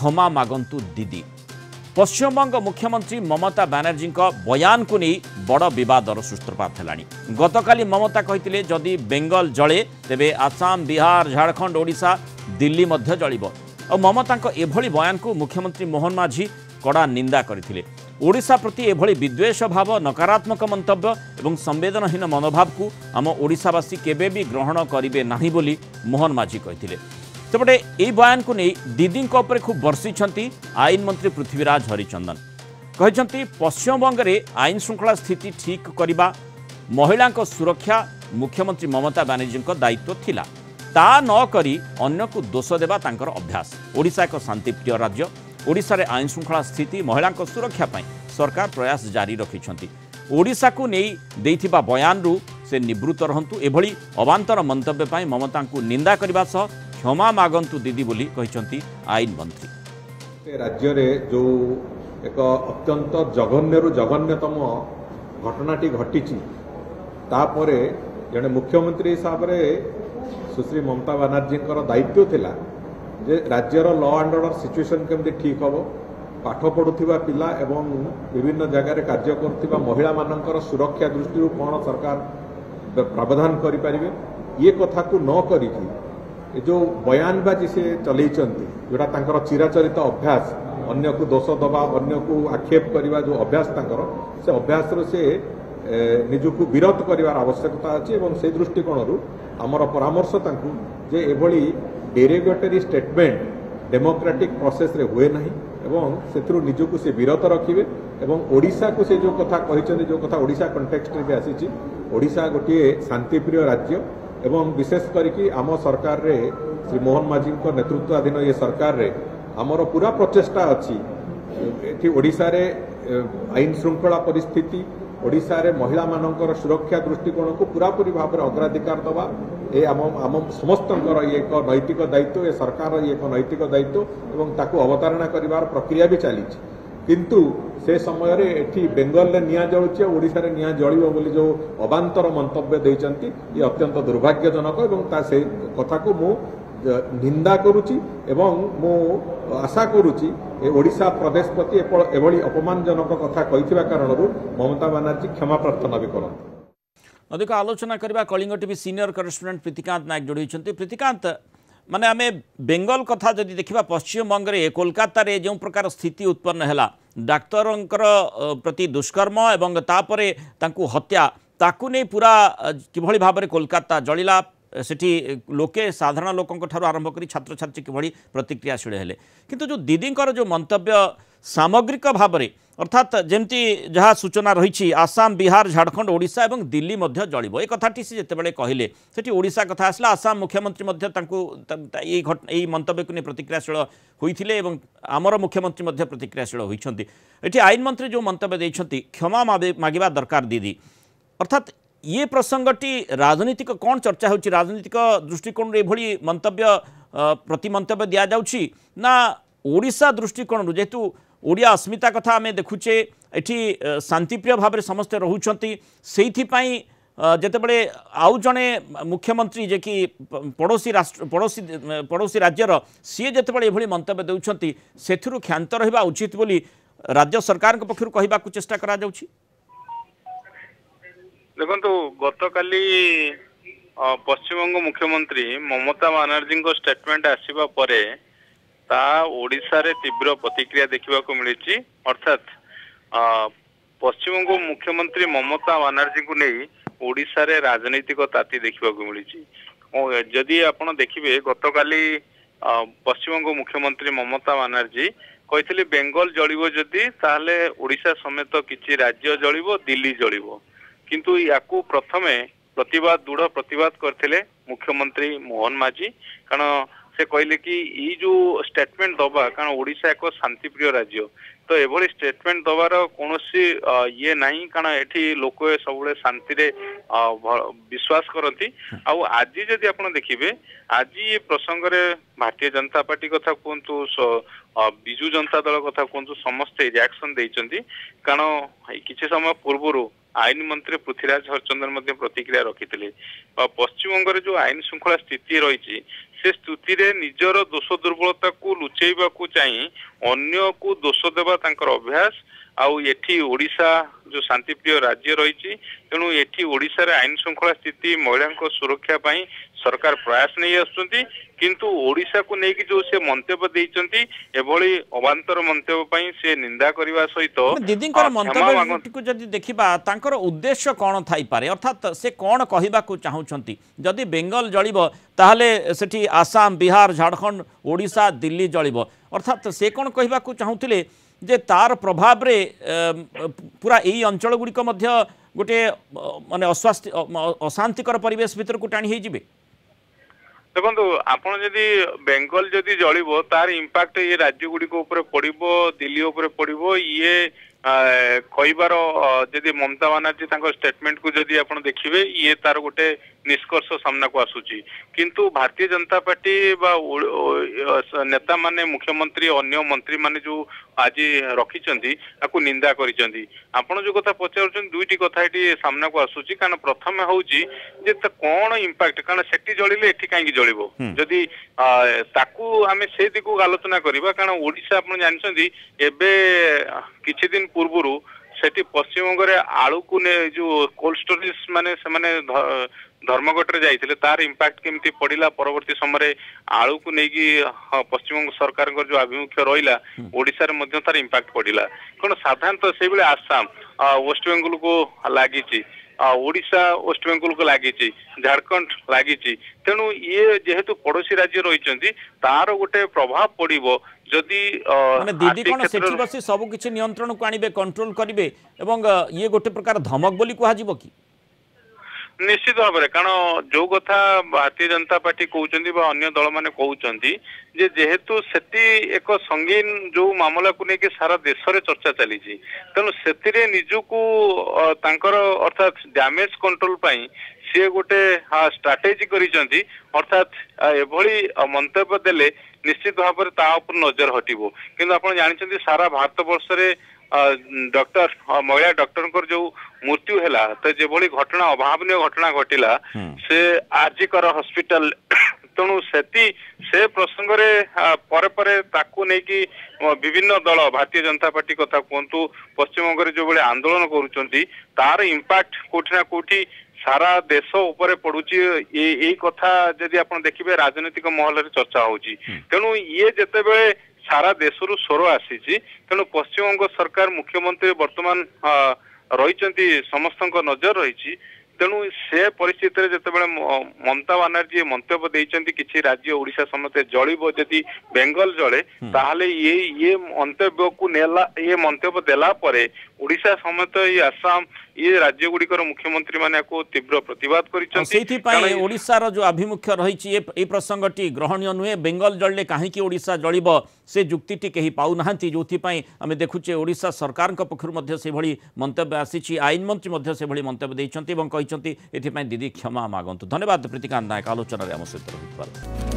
क्षमा मागंतु दीदी। पश्चिमबंग मुख्यमंत्री ममता बनर्जी बयान को नहीं बड़ विवादर सूत्रपात है। गतकाली ममता कहते जदि बेंगल जले तेबे आसाम बिहार झारखंड ओडिशा दिल्ली मध्य जलिब। और ममता एभली बयान को मुख्यमंत्री मोहन माझी कड़ा निंदा करथिले। ओडिशा प्रति एभली विद्वेष भाव नकारात्मक मंतव्य एवं संवेदनहीन मनोभाव को आम ओडिशावासी केबे भी ग्रहण करिवे नाही बोली मोहन माझी कहथिले। सेपटे यह बयान को नहीं दीदी खूब बर्षिंट आईन मंत्री पृथ्वीराज हरिचंदन। कहते पश्चिमबंग में आईन श्रृंखला स्थिति ठीक करने महिला सुरक्षा मुख्यमंत्री ममता बनर्जी दायित्व थिला। ता न करी अन्य को दोष देवा तांकर अभ्यास। ओडिशा एक शांतिप्रिय राज्य। ओडिशा रे आईन श्रृंखला स्थिति महिला सुरक्षा पाई सरकार प्रयास जारी रखिछंती। ओडिशा को नहीं देइथिबा बयान रु से निवृत्त रहंतु। एभली अवांतर मंतव्य पाई ममता को निंदा करबा सह क्षमा मागंतु दीदी बोली कहते आईन मंत्री। राज्य रे जो एक अत्यंत जघन्यरु जघन्यतम घटनाटी घटी तापरे जड़े मुख्यमंत्री हिसाब से सुश्री ममता बनर्जी दायित्व थिला जे राज्यर लॉ एंड ऑर्डर सिचुएशन केमती ठीक हम पाठ पढ़ुवा पिला एवं विभिन्न जगार कार्य करुवा महिला मानकर सुरक्षा दृष्टि कौन सरकार प्रावधान करें ये कथा को न करिकी जो बयानबाजी से चलैचंती जोड़ा तांकर चिराचरित अभ्यास अन्य को दोष दबा अन्य को आक्षेप करने जो अभ्यास तांकर से अभ्यास से निजक विरत करार आवश्यकता अच्छी और से दृष्टिकोण आमर परामर्श तांकु जे एभली डेरिगेटरी स्टेटमेंट डेमोक्रेटिक प्रोसेस रे हुए नहीं एवं से निजक से विरत रखिए एवं ओडिशा को से जो कथा कहते जो कथा ओडिशा कंटेक्स्ट रे आसी ओडिशा गोटे शांतिप्रिय राज्य एवं विशेष करके आम सरकार रे श्री मोहन माझी नेतृत्वाधीन ये सरकार रे आमर पूरा प्रचेष्टा अच्छी ओडिशा रे आईन श्रृंखला परिस्थिति ओडिशा रे महिला मानकर सुरक्षा दृष्टिकोण को पूरापूरी भाव में अग्राधिकार दवा ये आम समस्त ये एक नैतिक दायित्व ये सरकार ये एक नैतिक दायित्व एवं ताकू अवतारणा करिवार प्रक्रिया भी चली किंतु से समय रे एठी बेंगल रे निया जळुची ओडिशा रे निया जळिबो बोली जो अबांतर मंतव्य दैचंती ये अत्यंत दुर्भाग्यजनक एवं ता से कथा को मु निंदा करुची एवं मु आशा करुची ए ओडिशा प्रदेश प्रति एभली अपमानजनक कथा कहिथिबा कारणरू ममता बनर्जी क्षमा प्रार्थना भी करत। अधिक आलोचना करबा Kalinga TV senior correspondent Pritikant Nayak जोड़ी होइछन्ती। प्रीतिकांत माने आमे बेंगल कथा जदि देखिबा पश्चिमबंग रे कोलकाता रे जो प्रकार स्थिति उत्पन्न हैला डाक्तरंकर प्रति दुष्कर्म एवं तापरे तांकु हत्या ताकु नै पूरा किभली भाव में कोलकाता जलिला सेठी लोके साधारण लोकों ठारू आरंभ करी छात्र छात्री किभली प्रतिक्रियाशील हेले किंतु जो दीदींकर जो मंतव्य सामग्रिक भाव में अर्थात जमती जहाँ सूचना रही आसाम बिहार झारखंड ओडिशा और दिल्ली मध्य जलिब ये कथाटी से जितेबाला कहले सेठी ओडिशा कथा आसला आसाम मुख्यमंत्री मध्य यही मंतव्य को नहीं प्रतिक्रियाशील होते आमर मुख्यमंत्री मध्य प्रतिक्रियाशील होती। ये आईन मंत्री जो मंतव्य देते क्षमा मागिबा दरकार दीदी अर्थात ये प्रसंगटी राजनीतिक कौन चर्चा होची राजनीतिक दृष्टिकोण एभली मंतव्य प्रति मंतव्य दि जाउची ना ओडिशा दृष्टिकोण जेहेतु ओडिया अस्मिता कथा आम देखुचे एठी शांतिप्रिय भाव में समस्ते रोचंती सेइथिपाई जेतेबेले आउ जणे मुख्यमंत्री जे कि पड़ोसी राष्ट्र पड़ोसी राज्यर सी जेतेबेले एभली मंतव्य देउछंती सेथिरु क्षांत रहिबा उचित बोली राज्य सरकार के पक्षरु कहिबाकू चेष्टा करा जाउची। देखो गतकाली पश्चिमबंग मुख्यमंत्री ममता बनर्जी स्टेटमेंट आसवा परे ता ओडिशा रे तीव्र प्रतिक्रिया देखा मिली अर्थात पश्चिमबंग मुख्यमंत्री ममता बनर्जी को नहीं ओडिशा रे राजनीतिक ताती देखा मिली। जदि आपण देखिए गतकाली पश्चिमबंग मुख्यमंत्री ममता बनर्जी कहते बेंगल जलिबो जदि ताहले ओडिशा समेत किछि राज्य जलिबो दिल्ली जलिबो किंतु याकू प्रथमे प्रतिवाद दृढ़ प्रतिवाद करथिले मुख्यमंत्री मोहन माझी कारण से कहले कि ई जो स्टेटमेंट दबा कारण ओडिशा एक शांतिप्रिय राज्य तो एभली स्टेटमेंट दबार कौन ये नहीं कारण एठी लोक सब शांति रे विश्वास करती आज जदि आप देखिए आज ये प्रसंग रे भारतीय जनता पार्टी कथा कहतु विजु जनता दल कथा कहतु समस्ते रिएक्शन देइचंती कारण किछि समय पूर्व आईन मंत्री पृथ्वीराज हरिचंदन प्रतिक्रिया रखी पश्चिमबंग जो आईन श्रृंखला स्थिति रही से स्तुति रे निजर दोष दुर्बलता को लुचेबा को चाहिए अन्य को दोष देवा तांकर अभ्यास आउ एठी ओडिशा जो शांतिप्रिय राज्य रही तेणु एठी ओडिशा रे आईन श्रृंखला स्थिति महिला सुरक्षा पाई सरकार प्रयास नहीं आसुंती किंतु ओडिशा को लेकिन जो से मंतव्य देइचंती एभली अवांतर मंतव्य पाई से निंदा करबा सहित दीदींकर मंतव्य को जदि देखिबा तांकर उद्देश्य कोन थाई पारे अर्थात से कोन कहिबा को चाहुचंती जदि बेंगल जळिबो ताहले सेठी आसाम बिहार झारखंड ओडिशा दिल्ली जळिबो अर्थात से कोन कहिबा को चाहुतिले जे तार प्रभाव रे पूरा यही अंचल गुड़िक गोटे माने अस्वास्थ्य अशांतिकर परिवेश भीतर को टाणी होइजिबे देखो आपन जदि बेंगल जदि जलिबो तार इंपैक्ट ये राज्य गुड़िक ऊपर पड़िबो दिल्ली ऊपर पड़िबो ये कहबार जदि ममता बानार्जी तांको स्टेटमेंट को जदि आपण देखिबे ये तार गोटे निष्कर्ष सामना को आसुची किंतु भारतीय जनता पार्टी बा नेता माने मुख्यमंत्री अन्य मंत्री माने जो आज रखिचंती आपको निंदा करिचंती आपण जो कथा पचारुचन दुईटी कथा एटी सामना को आसुची कारण प्रथम होउची जे त कोन इंपैक्ट कारण सेटी जळिले एठी काई जळिबो जदि ताकू आमे से दिकू आलोचना करबा कारण ओडिशा आपण जानचंती एबे किछि दिन पूर्वरु सेठी पश्चिमबंग रे आलू को ने जो कोल्ड स्टोरेज माने से माने धर्मघट जाइए तार इंपैक्ट केमती पड़ा परवर्ती समय आलू को लेकिन पश्चिमबंग सरकार जो आभिमुख्य रहा ओडिशा रे तार इंपैक्ट पड़ा कौन साधारणतः से बेले आसाम वेस्ट बेंगल को लगी ओडिशा वेस्ट बेंगल को लगी झारखंड लगी तेणु ये जेहेतु पड़ोसी राज्य रही तार गोटे प्रभाव पड़ो जदि दीदी कौन सेठी बसी सब किछि नियंत्रण को आनिबे कंट्रोल करिवे एवं ये गोटे प्रकार धमक बोली कहजिबो कि निश्चित भाव में कारण जो कथा भारतीय जनता पार्टी कहते अन्य दल मैंने कहते जेहेतु सेठी एक संगीन जो मामला को लेकिन सारा देश में चर्चा चली तेणु से निजुको अर्थात डैमेज कंट्रोल पाई सी गोटे स्ट्राटेजी करिसेंती अर्थात एभली मंतव्य देले निश्चित भाव में ता ऊपर नजर हटिबो किंतु आपण जानिछंती सारा भारत वर्ष रे डॉक्टर महिला डॉक्टर जो मृत्यु है तो जो घटना अभावन घटना घटिला से आरजीकर हॉस्पिटल तेणु से प्रसंग रे परे परे ताकू नहीं विभिन्न दल भारतीय जनता पार्टी कथा कहतु पश्चिमबंग जो बड़े आंदोलन करुँच तार इंपैक्ट कोठी ना कोठी सारा देश ऊपर पड़ुची ये कथा जदि आप देखिए राजनीतिक महल रे चर्चा होची तेणु ये जेतेबेले सारा देश रु स्वर आसी तेणु पश्चिमबंग सरकार मुख्यमंत्री वर्तमान रही समस्त नजर रही तेणु से परिस्थिति जितेबाला ममता बानार्जी मंतव्य देइचंती किछि राज्य ओडिशा समेत जळिबो जदि बेंगल जळे ताहले ये मंतव्य को नेला ये मंतव्य देला परे ओडिशा समेत ये आसाम ये राज्य गुड़िकर मुख्यमंत्री माने को तीव्र प्रतिवाद करिसेंती ओडिशा रो जो आभिमुख्य रही ए प्रसंगटी ग्रहणीय नुहे बेंगल जळले काहे कि ओडिशा जळिबो से जुक्तिटी केही पाउ नाहंती जोथि पई आमे देखुचे ओडिशा सरकार को पक्षरु मध्ये से भली मंतव्य आसीची आईन मंत्री मध्ये से भली मंतव्य देइचंती एवं कहिचंती एथि पई दीदी क्षमा मागंतु धन्यवाद प्रीतिकांत नायक आलोचना रे हम सहित रहितबार।